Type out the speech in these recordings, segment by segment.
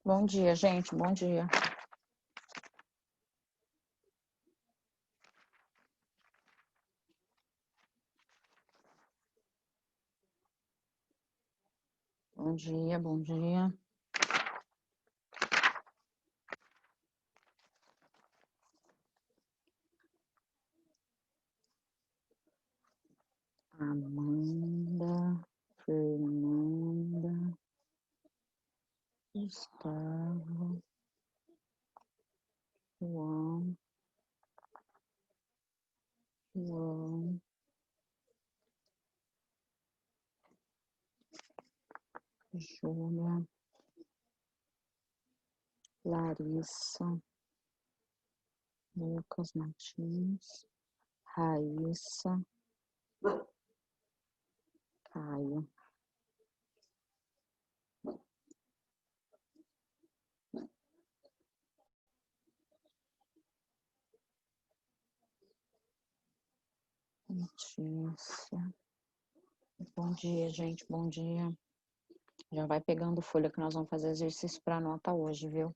Bom dia, gente. Bom dia. Bom dia, bom dia. Amanda, Fernanda, Gustavo, João, Júlia, Larissa, Lucas Martins, Raíssa, Caio. Letícia. Bom dia, gente. Bom dia. Já vai pegando folha que nós vamos fazer exercício para nota hoje, viu?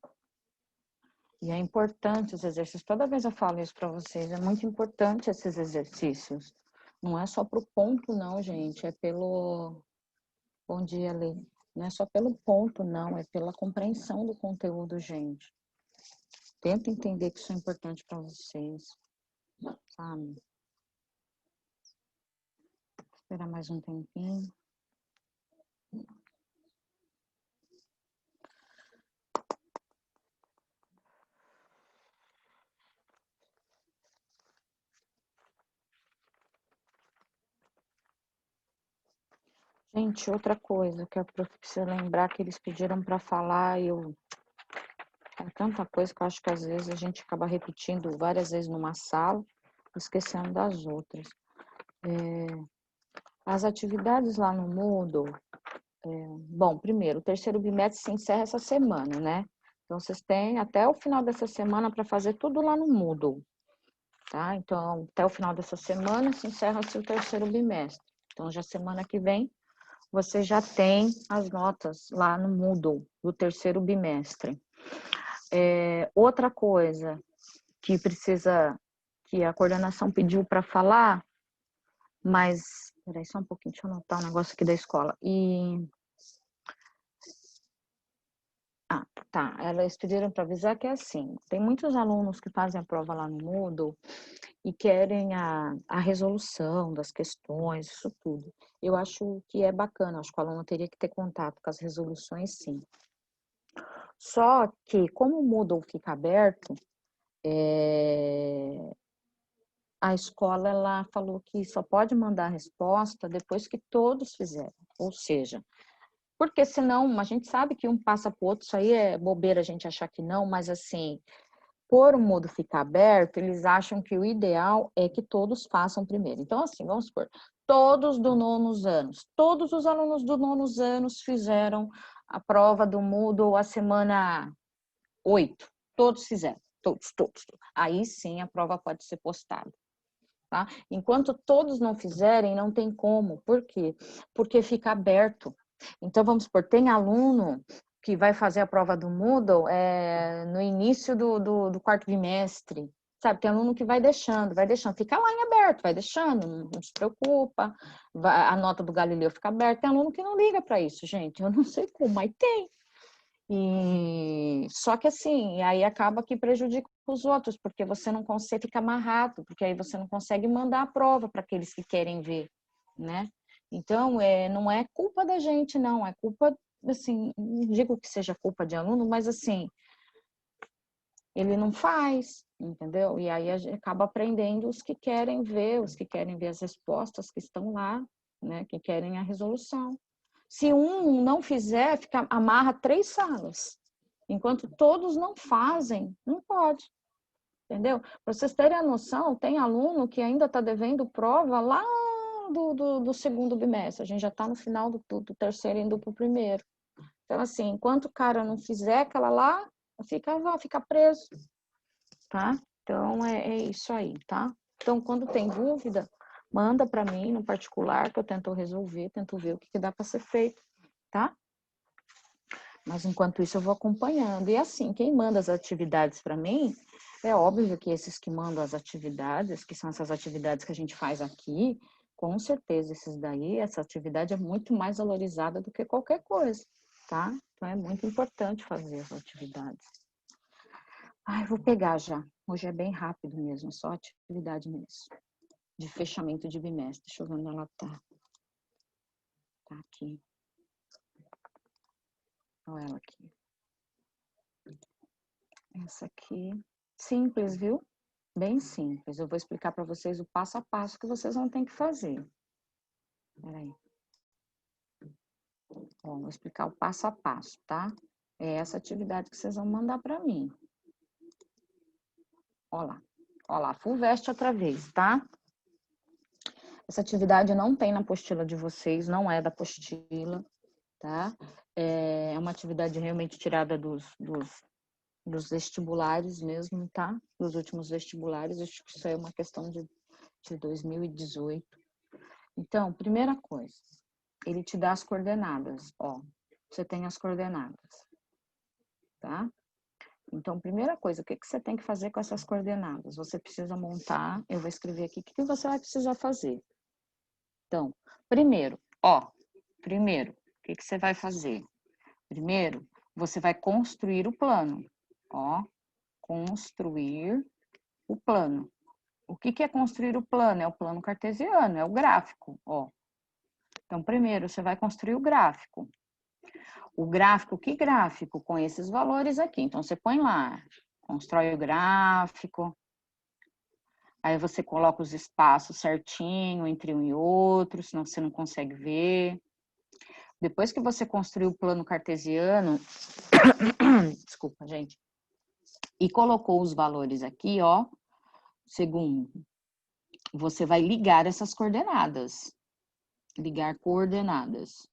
E é importante os exercícios. Toda vez eu falo isso para vocês. É muito importante esses exercícios. Não é só para o ponto, não, gente. É pelo... Bom dia, Lê. Não é só pelo ponto, não. É pela compreensão do conteúdo, gente. Tenta entender que isso é importante para vocês. Sabe? Esperar mais um tempinho. Gente, outra coisa que eu preciso lembrar que eles pediram para falar e eu... É tanta coisa que eu acho que às vezes a gente acaba repetindo várias vezes numa sala, esquecendo das outras. As atividades lá no Moodle, bom, primeiro, o terceiro bimestre se encerra essa semana, né? Então, vocês têm até o final dessa semana para fazer tudo lá no Moodle, tá? Então, até o final dessa semana se encerra-se o terceiro bimestre. Então, já semana que vem, você já tem as notas lá no Moodle do terceiro bimestre. Outra coisa que precisa, que a coordenação pediu para falar, mas, peraí só um pouquinho, deixa eu anotar um negócio aqui da escola. Tá, elas pediram para avisar que é assim, tem muitos alunos que fazem a prova lá no Moodle e querem a resolução das questões, isso tudo. Eu acho que é bacana, acho que o aluno teria que ter contato com as resoluções, sim. Só que, como o Moodle fica aberto, a escola ela falou que só pode mandar a resposta depois que todos fizeram, ou seja, porque senão a gente sabe que um passa para o outro, isso aí é bobeira a gente achar que não, mas assim, por o Moodle ficar aberto, eles acham que o ideal é que todos façam primeiro. Então, assim, vamos supor, todos do nonos anos, todos os alunos do nonos anos fizeram a prova do Moodle a semana 8, todos fizeram, todos. Aí sim a prova pode ser postada. Tá? Enquanto todos não fizerem, não tem como. Por quê? Porque fica aberto. Então, vamos supor, tem aluno que vai fazer a prova do Moodle no início do quarto bimestre, sabe? Tem aluno que vai deixando, fica lá em aberto, vai deixando, não se preocupa, a nota do Galileu fica aberta, tem aluno que não liga para isso, gente, eu não sei como, mas tem. E só que assim, aí acaba que prejudica os outros, porque você não consegue, ficar amarrado, porque aí você não consegue mandar a prova para aqueles que querem ver, né? Então, não é culpa da gente, não, é culpa, assim, não digo que seja culpa de aluno, mas assim, ele não faz, entendeu? E aí a gente acaba aprendendo os que querem ver, as respostas que estão lá, né? Que querem a resolução. Se um não fizer, amarra 3 salas. Enquanto todos não fazem, não pode, entendeu? Para vocês terem a noção, tem aluno que ainda está devendo prova lá do segundo bimestre. A gente já está no final do terceiro indo para o primeiro. Então, assim, enquanto o cara não fizer aquela lá, fica preso, tá? Então, é isso aí, tá? Então, quando tem dúvida, manda para mim no particular, que eu tento resolver, tento ver o que dá para ser feito, tá? Mas enquanto isso eu vou acompanhando. E assim, quem manda as atividades para mim, é óbvio que esses que mandam as atividades, que são essas atividades que a gente faz aqui, com certeza esses daí, essa atividade é muito mais valorizada do que qualquer coisa, tá? Então é muito importante fazer as atividades. Ai, vou pegar já. Hoje é bem rápido mesmo, só atividade mesmo. De fechamento de bimestre. Deixa eu ver onde ela tá. Tá aqui. Olha ela aqui. Essa aqui. Simples, viu? Bem simples. Eu vou explicar para vocês o passo a passo que vocês vão ter que fazer. Peraí. Ó, vou explicar o passo a passo, tá? É essa atividade que vocês vão mandar para mim. Ó lá. Ó lá, FUVEST outra vez, tá? Essa atividade não tem na apostila de vocês, não é da apostila, tá? É uma atividade realmente tirada dos vestibulares mesmo, tá? Dos últimos vestibulares, acho que isso é uma questão de 2018. Então, primeira coisa, ele te dá as coordenadas, ó. Você tem as coordenadas, tá? Então, primeira coisa, o que você tem que fazer com essas coordenadas? Você precisa montar, eu vou escrever aqui o que você vai precisar fazer. Então, primeiro, ó, primeiro, o que você vai fazer? Primeiro, você vai construir o plano, ó, construir o plano. O que é construir o plano? É o plano cartesiano, é o gráfico, ó. Então, primeiro, você vai construir o gráfico. O gráfico, que gráfico? Com esses valores aqui. Então, você põe lá, constrói o gráfico, aí você coloca os espaços certinho entre um e outro, senão você não consegue ver. Depois que você construiu o plano cartesiano, desculpa, gente, e colocou os valores aqui, ó, segundo, você vai ligar essas coordenadas. Ligar coordenadas.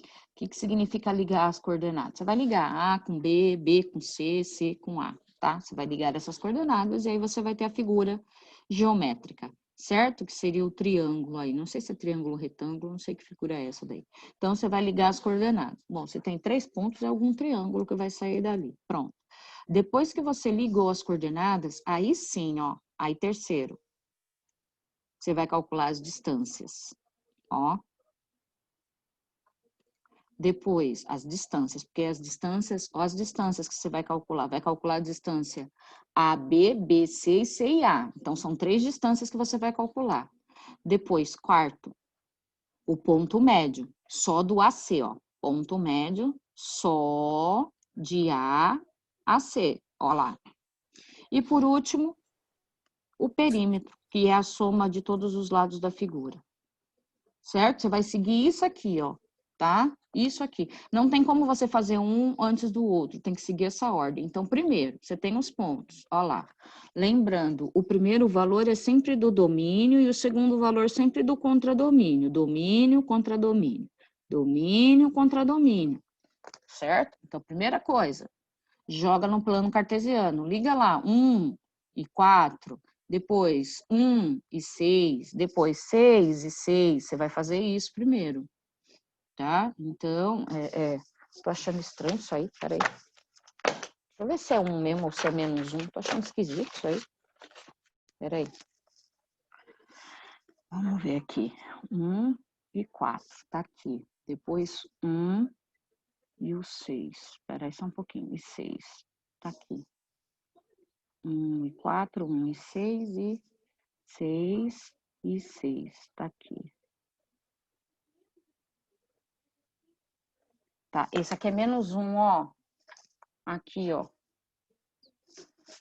O que significa ligar as coordenadas? Você vai ligar A com B, B com C, C com A, tá? Você vai ligar essas coordenadas e aí você vai ter a figura geométrica, certo? Que seria o triângulo aí. Não sei se é triângulo ou retângulo, não sei que figura é essa daí. Então, você vai ligar as coordenadas. Bom, você tem 3 pontos, é algum triângulo que vai sair dali. Pronto. Depois que você ligou as coordenadas, aí sim, ó. Aí, terceiro, você vai calcular as distâncias, ó. Depois, as distâncias, porque as distâncias que você vai calcular a distância A, B, B, C e C e A. Então, são 3 distâncias que você vai calcular. Depois, quarto, o ponto médio, só do AC, ó. Ponto médio, só de A a C, ó lá. E por último, o perímetro, que é a soma de todos os lados da figura. Certo? Você vai seguir isso aqui, ó, tá? Isso aqui. Não tem como você fazer um antes do outro, tem que seguir essa ordem. Então, primeiro, você tem os pontos, ó lá. Lembrando, o primeiro valor é sempre do domínio e o segundo valor sempre do contradomínio. Domínio contra domínio. Domínio contra domínio. Certo? Então, primeira coisa, joga no plano cartesiano. Liga lá, 1 e 4. Depois, 1 e 6, depois 6 e 6, você vai fazer isso primeiro, tá? Então, tô achando estranho isso aí, peraí. Deixa eu ver se é 1 mesmo ou se é menos 1, tô achando esquisito isso aí. Peraí. Vamos ver aqui, 1 e 4, tá aqui. Depois, 1 e o 6, peraí só um pouquinho, e 6, tá aqui. 1 e 4, 1 e 6 e 6 e 6, tá aqui. Tá, esse aqui é menos 1, ó. Aqui, ó.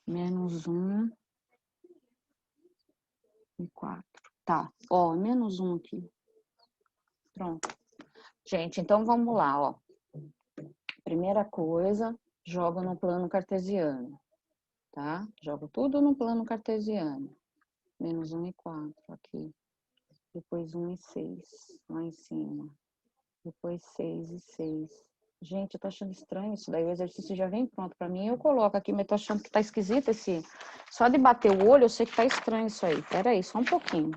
Menos 1 e 4. Tá, ó, menos 1 aqui. Pronto. Gente, então vamos lá, ó. Primeira coisa, jogo no plano cartesiano, tá? Jogo tudo no plano cartesiano. Menos 1 e 4 aqui. Depois 1 e 6 lá em cima. Depois 6 e 6. Gente, eu tô achando estranho isso daí, o exercício já vem pronto pra mim, eu coloco aqui, mas tô achando que tá esquisito esse... Só de bater o olho, eu sei que tá estranho isso aí. Pera aí, só um pouquinho.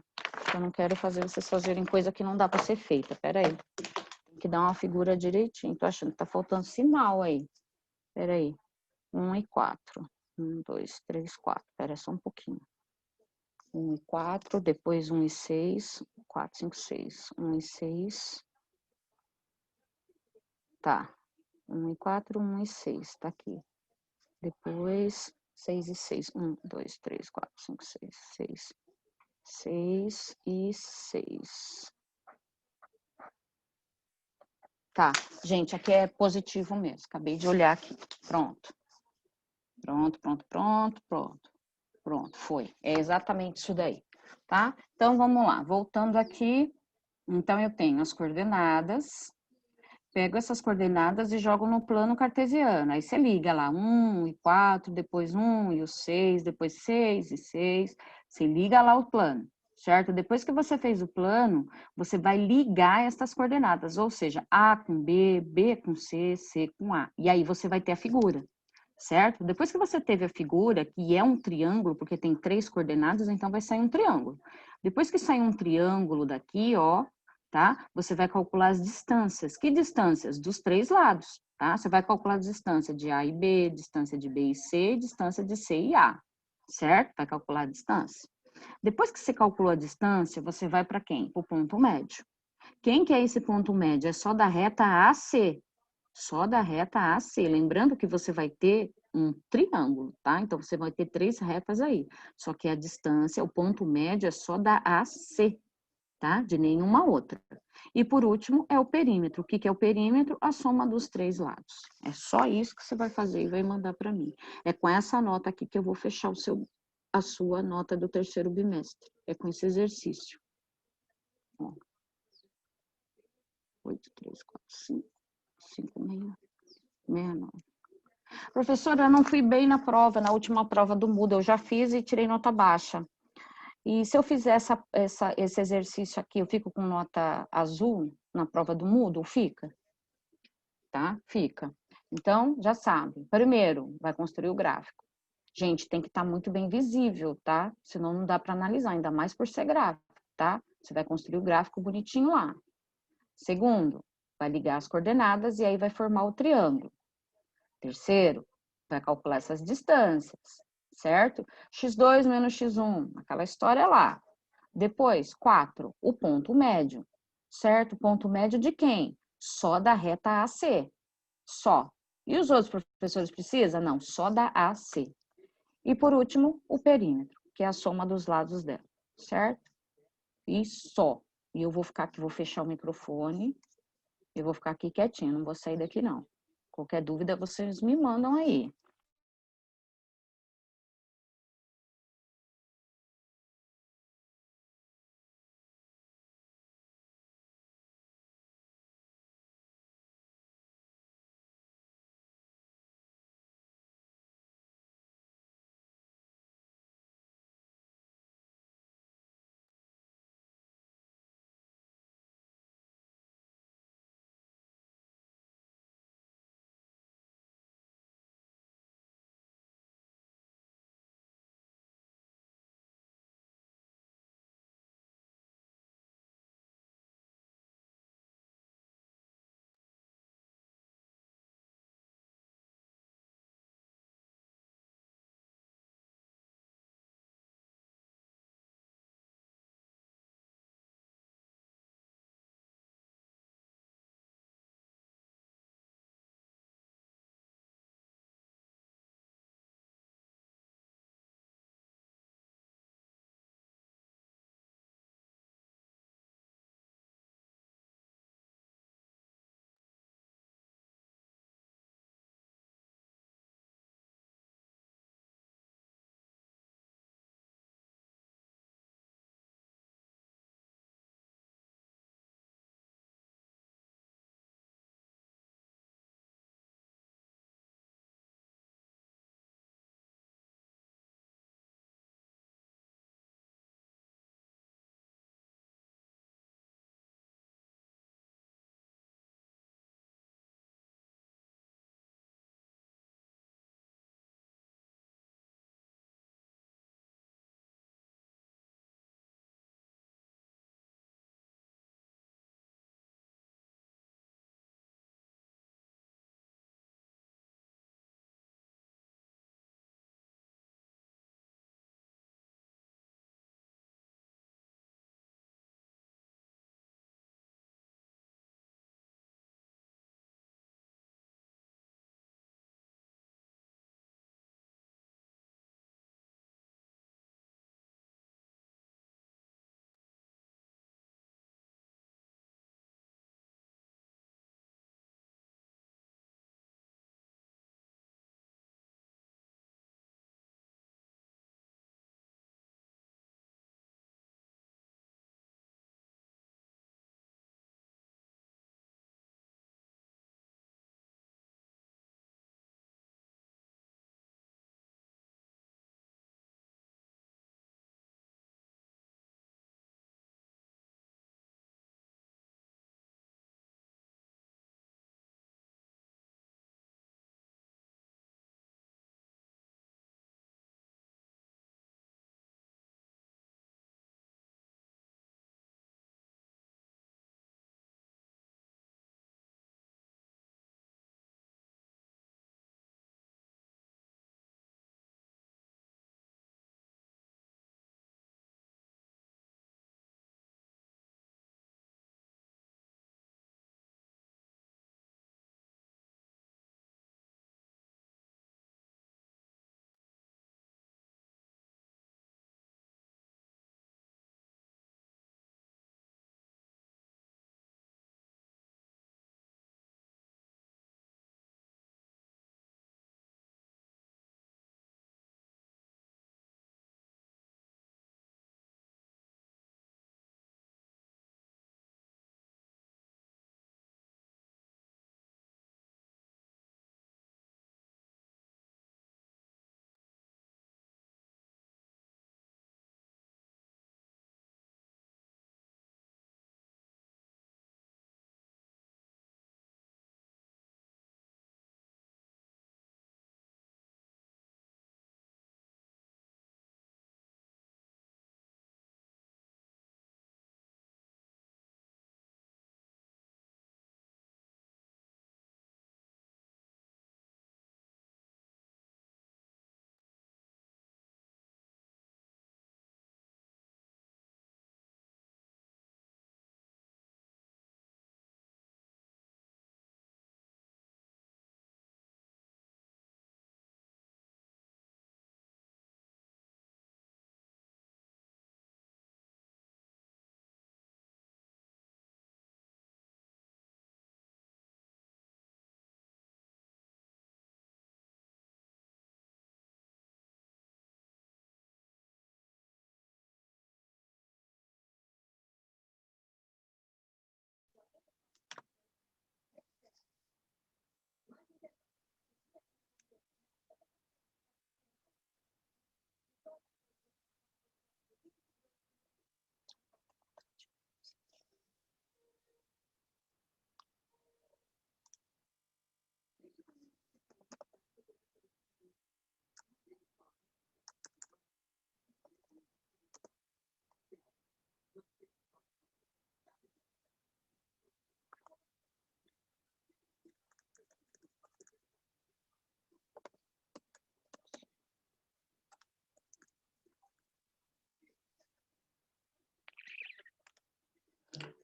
Eu não quero fazer vocês fazerem coisa que não dá pra ser feita, pera aí. que dar uma figura direitinho. Tô achando que tá faltando sinal aí. Peraí. 1 e 4. 1, 2, 3, 4. Espera só um pouquinho. 1 e 4, depois 1 e 6. 4, 5, 6. 1 e 6. Tá. 1 e 4, 1 e 6. Tá aqui. Depois 6 e 6. 1, 2, 3, 4, 5, 6. 6. 6 e 6. Tá. Gente, aqui é positivo mesmo. Acabei de olhar aqui. Pronto. Pronto, pronto, pronto, pronto. Pronto, foi. É exatamente isso daí, tá? Então, vamos lá. Voltando aqui. Então, eu tenho as coordenadas. Pego essas coordenadas e jogo no plano cartesiano. Aí você liga lá, 1 e 4, depois 1 e o 6, depois 6 e 6. Você liga lá o plano, certo? Depois que você fez o plano, você vai ligar essas coordenadas, ou seja, A com B, B com C, C com A. E aí você vai ter a figura, certo? Depois que você teve a figura, que é um triângulo, porque tem 3 coordenadas, então vai sair um triângulo. Depois que sair um triângulo daqui, ó, tá? Você vai calcular as distâncias. Que distâncias? Dos 3 lados, tá? Você vai calcular a distância de A e B, distância de B e C, distância de C e A, certo? Vai calcular a distância. Depois que você calculou a distância, você vai para quem? Para o ponto médio. Quem que é esse ponto médio? É só da reta AC. Só da reta AC. Lembrando que você vai ter um triângulo, tá? Então, você vai ter 3 retas aí. Só que a distância, o ponto médio é só da AC, tá? De nenhuma outra. E por último, é o perímetro. O que é o perímetro? A soma dos 3 lados. É só isso que você vai fazer e vai mandar para mim. É com essa nota aqui que eu vou fechar a sua nota do terceiro bimestre. É com esse exercício. Ó. 8, 3, 4, 5, 5, 6, 69. Professora, eu não fui bem na prova, na última prova do Moodle. Eu já fiz e tirei nota baixa. E se eu fizer esse exercício aqui, eu fico com nota azul na prova do Moodle? Fica? Tá? Fica. Então, já sabe. Primeiro, vai construir o gráfico. Gente, tem que estar muito bem visível, tá? Senão não dá para analisar, ainda mais por ser gráfico, tá? Você vai construir o gráfico bonitinho lá. Segundo, vai ligar as coordenadas e aí vai formar o triângulo. Terceiro, vai calcular essas distâncias, certo? x2 menos x1, aquela história lá. Depois, 4, o ponto médio, certo? O ponto médio de quem? Só da reta AC, só. E os outros professores precisam? Não, só da AC. E por último, o perímetro, que é a soma dos lados dela, certo? E só. E eu vou ficar aqui, vou fechar o microfone, eu vou ficar aqui quietinho, não vou sair daqui não. Qualquer dúvida, vocês me mandam aí.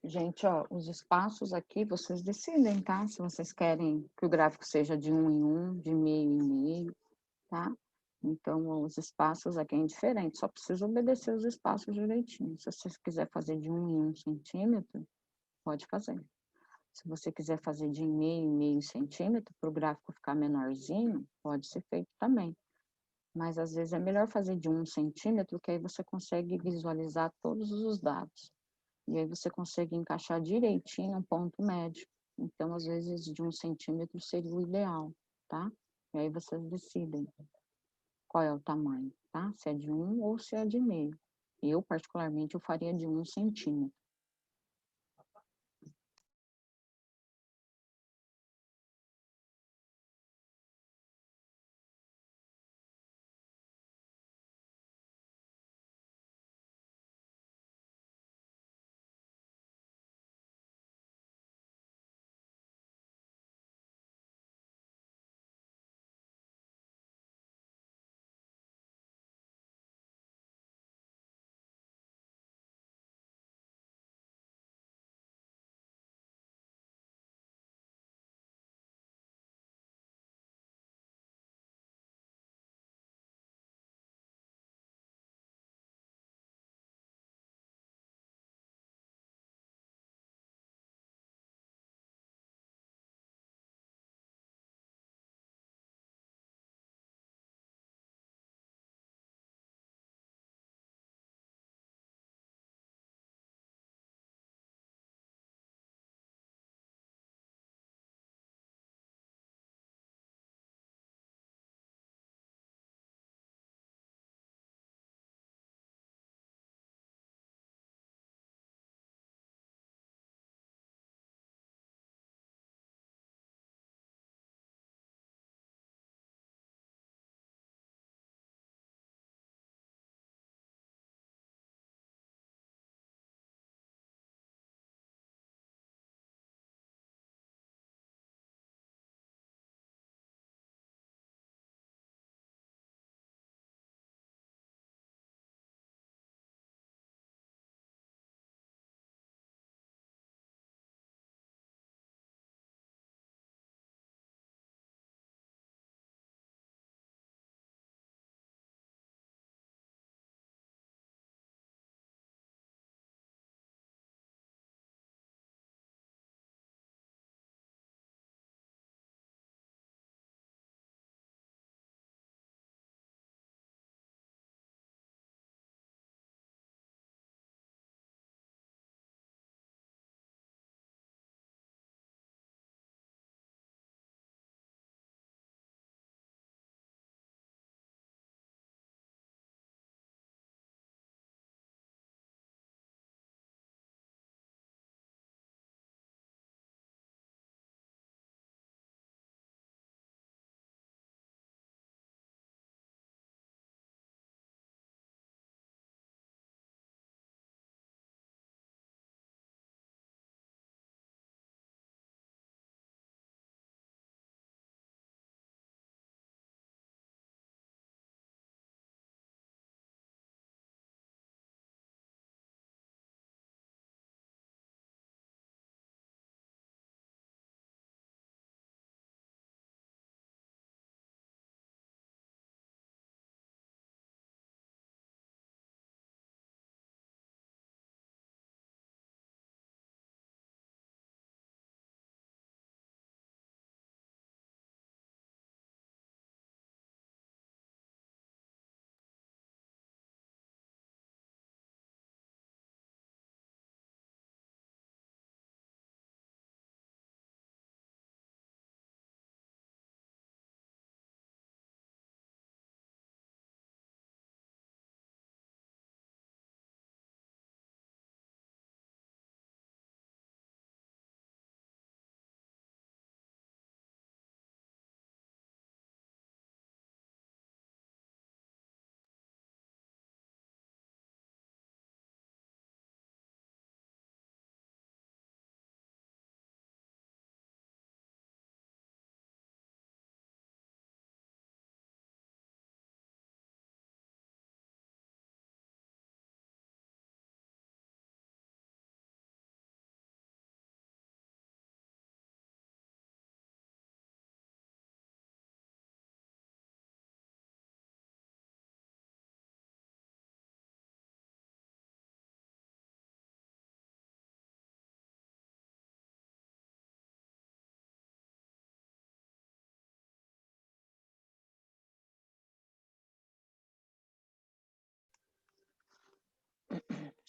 Gente, ó, os espaços aqui vocês decidem, tá? Se vocês querem que o gráfico seja de 1 em 1, de meio em meio, tá? Então, os espaços aqui é indiferente, só precisa obedecer os espaços direitinho. Se você quiser fazer de 1 em 1 centímetro, pode fazer. Se você quiser fazer de meio em meio centímetro, para o gráfico ficar menorzinho, pode ser feito também. Mas, às vezes, é melhor fazer de 1 centímetro, que aí você consegue visualizar todos os dados. E aí você consegue encaixar direitinho um ponto médio. Então, às vezes, de 1 centímetro seria o ideal, tá? E aí vocês decidem qual é o tamanho, tá? Se é de 1 ou se é de meio. Eu, particularmente, eu faria de 1 centímetro.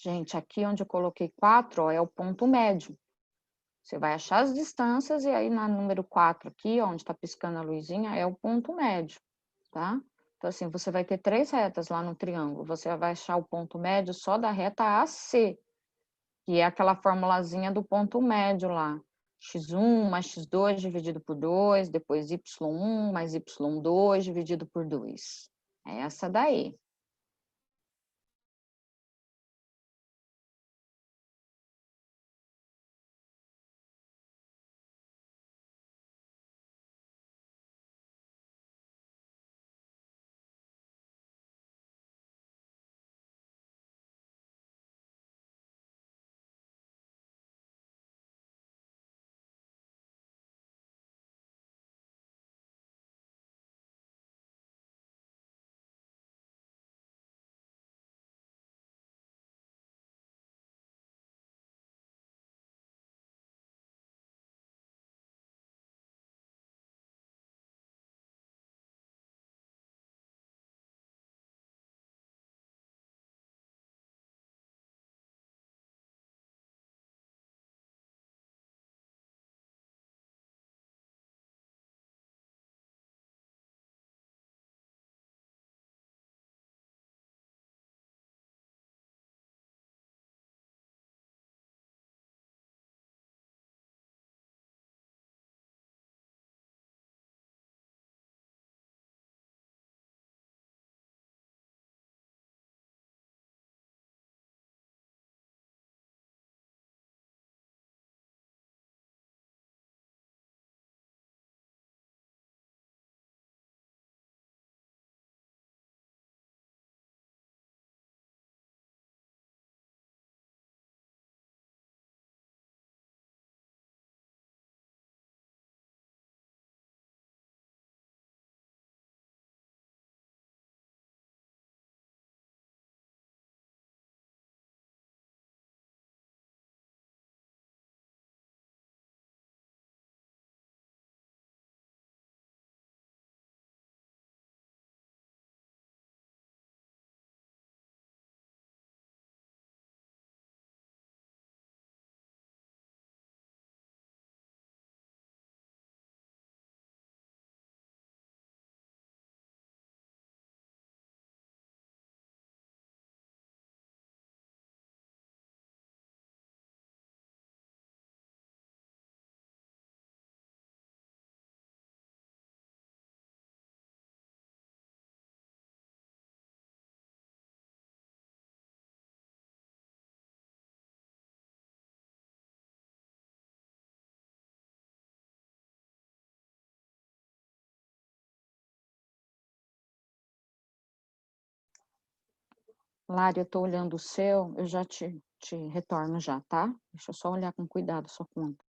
Gente, aqui onde eu coloquei 4, ó, é o ponto médio. Você vai achar as distâncias e aí na número 4 aqui, ó, onde está piscando a luzinha, é o ponto médio, tá? Então, assim, você vai ter 3 retas lá no triângulo. Você vai achar o ponto médio só da reta AC, que é aquela formulazinha do ponto médio lá. x1 mais x2 dividido por 2, depois y1 mais y2 dividido por 2. É essa daí. Lari, eu estou olhando o seu, eu já te retorno já, tá? Deixa eu só olhar com cuidado a sua conta.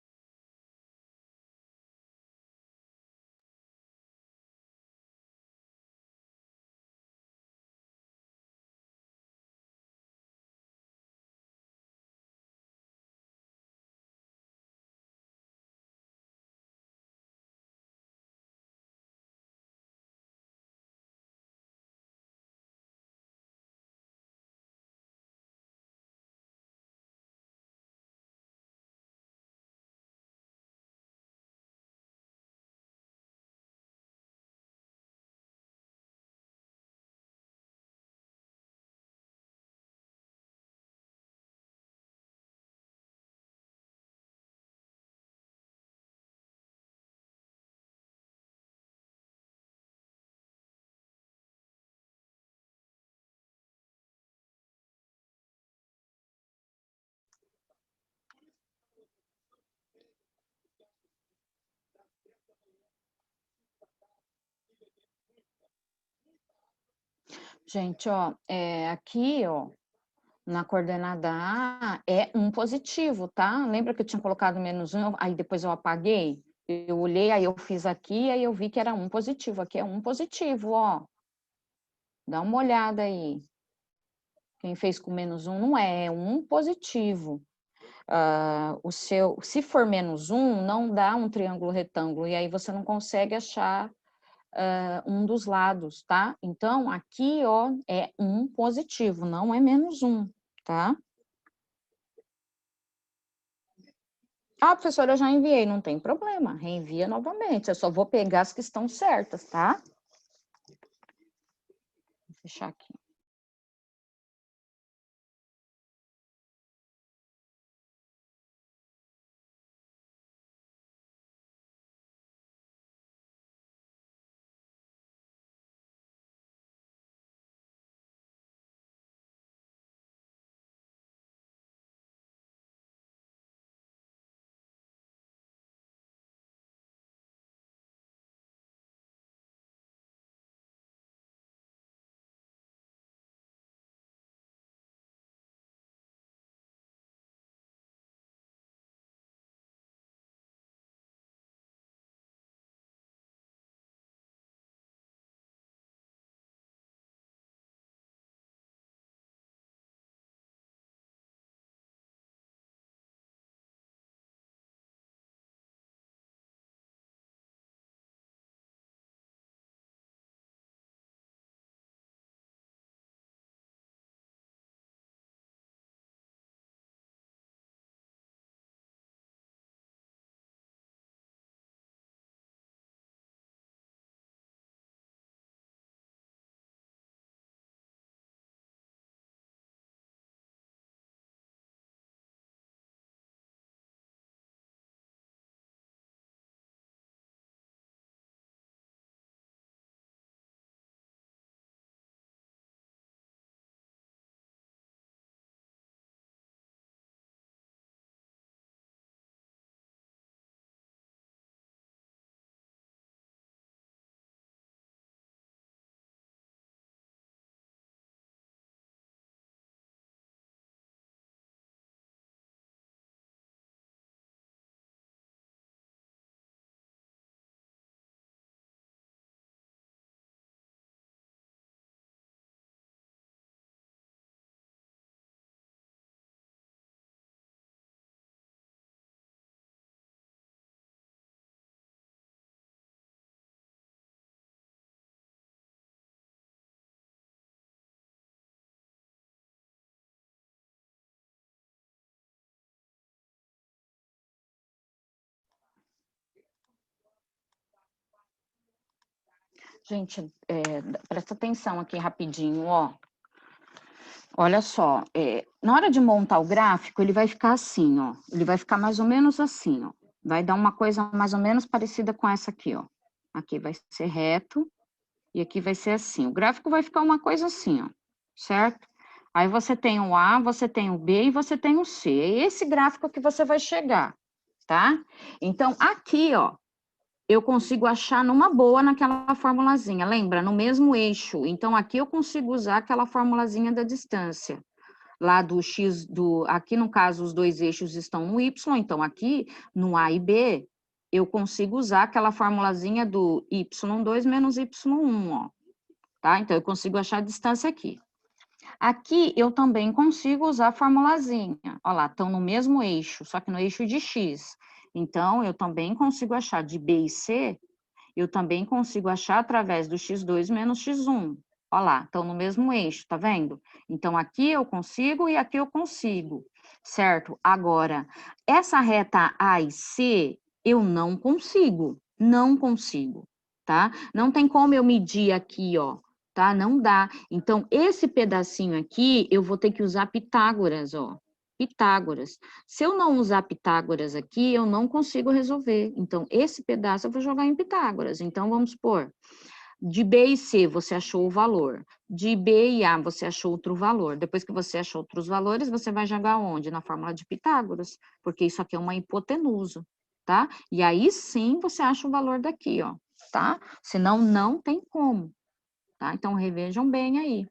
Gente, ó, aqui, ó, na coordenada A é um positivo, tá? Lembra que eu tinha colocado -1, aí depois eu apaguei? Eu olhei, aí eu fiz aqui, aí eu vi que era um positivo. Aqui é um positivo, ó. Dá uma olhada aí. Quem fez com -1 não é um positivo. Se for -1, não dá um triângulo retângulo, e aí você não consegue achar um dos lados, tá? Então, aqui, ó, é um positivo, não é -1, tá? Ah, professora, eu já enviei, não tem problema, reenvia novamente, eu só vou pegar as que estão certas, tá? Vou fechar aqui. Gente, presta atenção aqui rapidinho, ó. Olha só, na hora de montar o gráfico, ele vai ficar assim, ó. Ele vai ficar mais ou menos assim, ó. Vai dar uma coisa mais ou menos parecida com essa aqui, ó. Aqui vai ser reto e aqui vai ser assim. O gráfico vai ficar uma coisa assim, ó, certo? Aí você tem o A, você tem o B e você tem o C. É esse gráfico que você vai chegar, tá? Então, aqui, ó, eu consigo achar numa boa naquela formulazinha, lembra? No mesmo eixo. Então, aqui eu consigo usar aquela formulazinha da distância. Lá do X, aqui no caso, os dois eixos estão no Y, então aqui, no A e B, eu consigo usar aquela formulazinha do Y2 menos Y1, ó. Tá? Então, eu consigo achar a distância aqui. Aqui, eu também consigo usar a formulazinha. Olha lá, estão no mesmo eixo, só que no eixo de X. Então, eu também consigo achar de B e C, eu também consigo achar através do x2 menos x1. Olha lá, estão no mesmo eixo, tá vendo? Então, aqui eu consigo e aqui eu consigo, certo? Agora, essa reta A e C, eu não consigo, tá? Não tem como eu medir aqui, ó, tá? Não dá. Então, esse pedacinho aqui, eu vou ter que usar Pitágoras, ó. Pitágoras. Se eu não usar Pitágoras aqui, eu não consigo resolver. Então, esse pedaço eu vou jogar em Pitágoras. Então, vamos supor, de B e C você achou o valor, de B e A você achou outro valor. Depois que você achou outros valores, você vai jogar onde? Na fórmula de Pitágoras, porque isso aqui é uma hipotenusa, tá? E aí sim você acha o valor daqui, ó, tá? Senão, não tem como, tá? Então, revejam bem aí.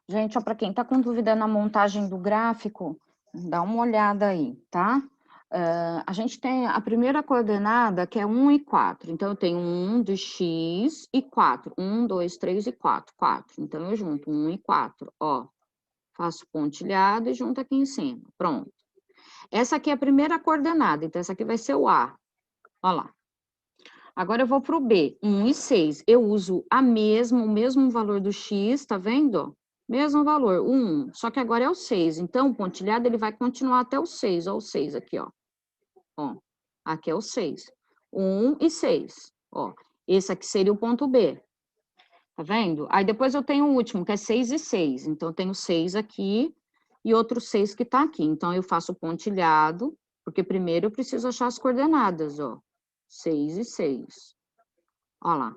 Gente, para quem está com dúvida na montagem do gráfico, dá uma olhada aí, tá? A gente tem a primeira coordenada, que é 1 e 4. Então, eu tenho 1 de x e 4. 1, 2, 3 e 4. 4. Então, eu junto 1 e 4, ó. Faço pontilhado e junto aqui em cima. Pronto. Essa aqui é a primeira coordenada, então essa aqui vai ser o A. Olha lá. Agora eu vou para o B, 1 e 6. Eu uso o mesmo valor do x, tá vendo? Mesmo valor, 1. Só que agora é o 6. Então, o pontilhado ele vai continuar até o 6. Ó, o 6 aqui, ó. Ó, aqui é o 6. 1 e 6. Ó, esse aqui seria o ponto B. Tá vendo? Aí depois eu tenho o último, que é 6 e 6. Então, eu tenho 6 aqui e outro 6 que tá aqui. Então, eu faço o pontilhado, porque primeiro eu preciso achar as coordenadas, ó. 6 e 6. Ó lá.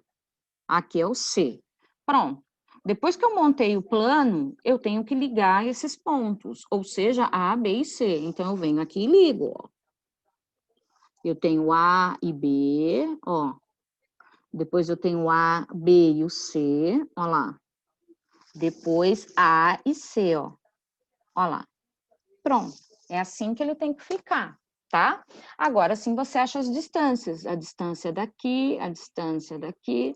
Aqui é o C. Pronto. Depois que eu montei o plano, eu tenho que ligar esses pontos, ou seja, A, B e C. Então, eu venho aqui e ligo, ó. Eu tenho A e B, ó. Depois eu tenho o A, B e o C, ó lá. Depois A e C, ó. Ó lá. Pronto. É assim que ele tem que ficar, tá? Agora sim você acha as distâncias. A distância daqui, a distância daqui,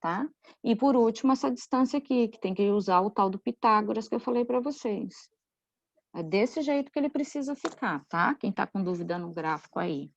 tá? E por último, essa distância aqui, que tem que usar o tal do Pitágoras que eu falei para vocês. É desse jeito que ele precisa ficar, tá? Quem tá com dúvida no gráfico aí.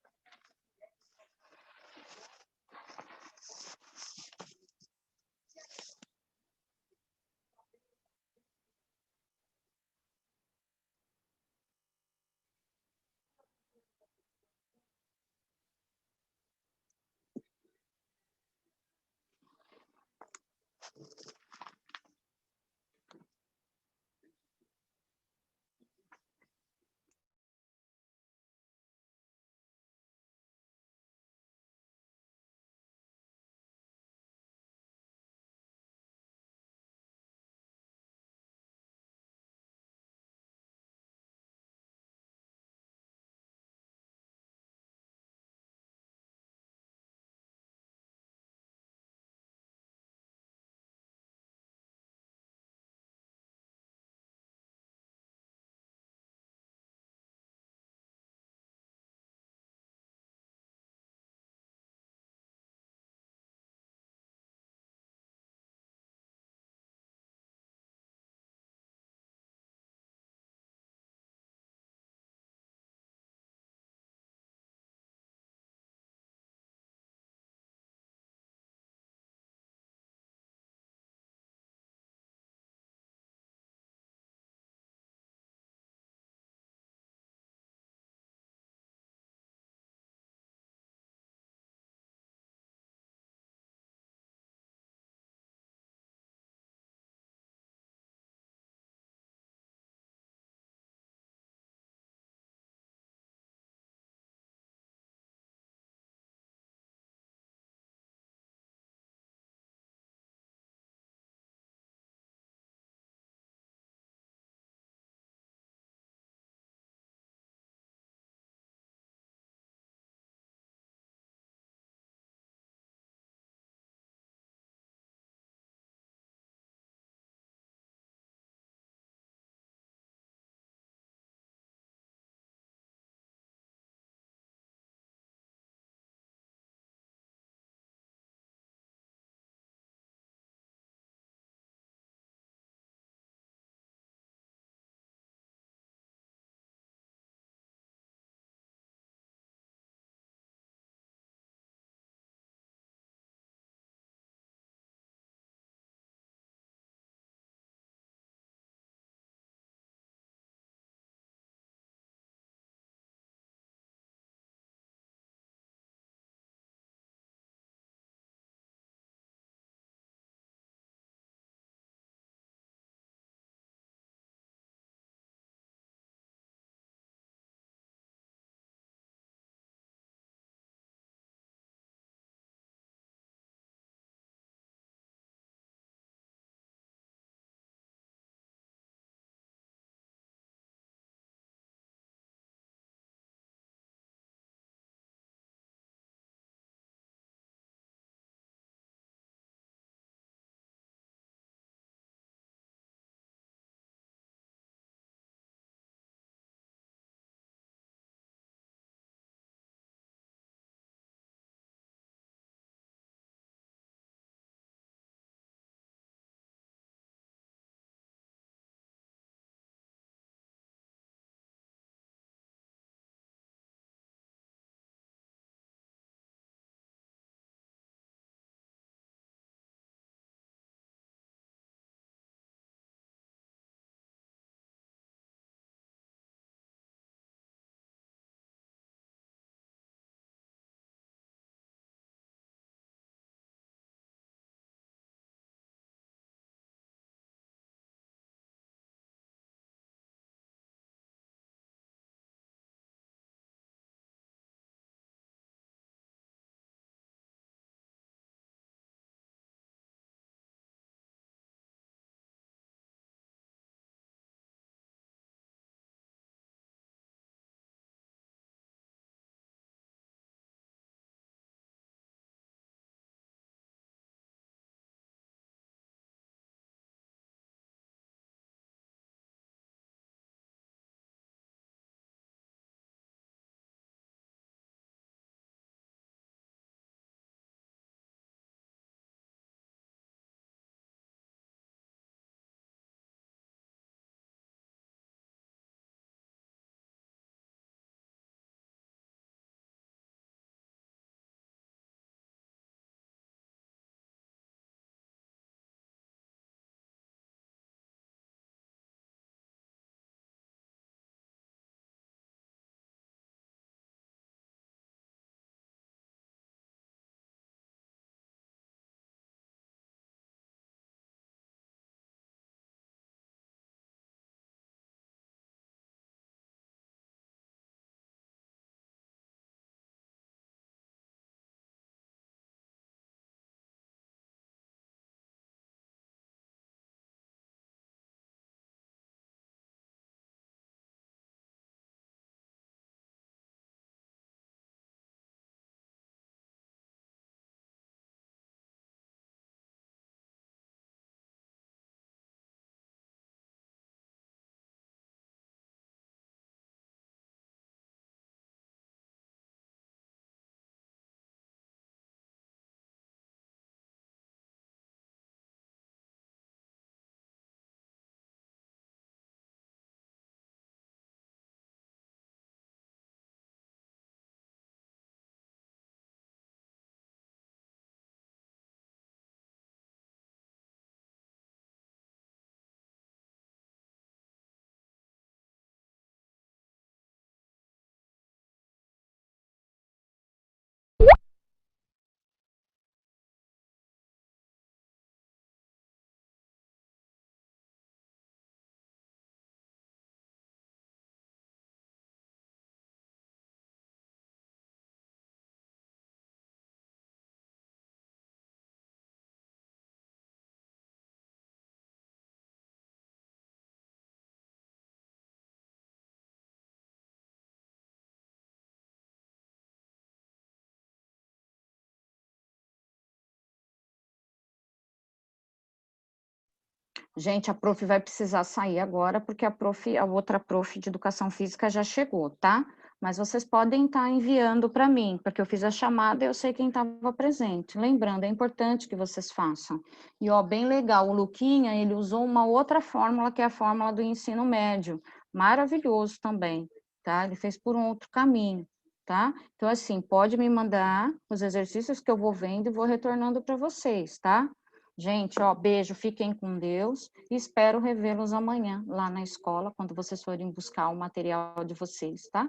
Gente, a prof vai precisar sair agora, porque a outra prof de educação física já chegou, tá? Mas vocês podem estar enviando para mim, porque eu fiz a chamada e eu sei quem estava presente. Lembrando, é importante que vocês façam. E, ó, bem legal, o Luquinha, ele usou uma outra fórmula, que é a fórmula do ensino médio. Maravilhoso também, tá? Ele fez por um outro caminho, tá? Então, assim, pode me mandar os exercícios que eu vou vendo e vou retornando para vocês, tá? Gente, ó, beijo, fiquem com Deus e espero revê-los amanhã lá na escola, quando vocês forem buscar o material de vocês, tá?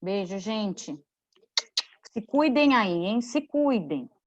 Beijo, gente. Se cuidem aí, hein? Se cuidem.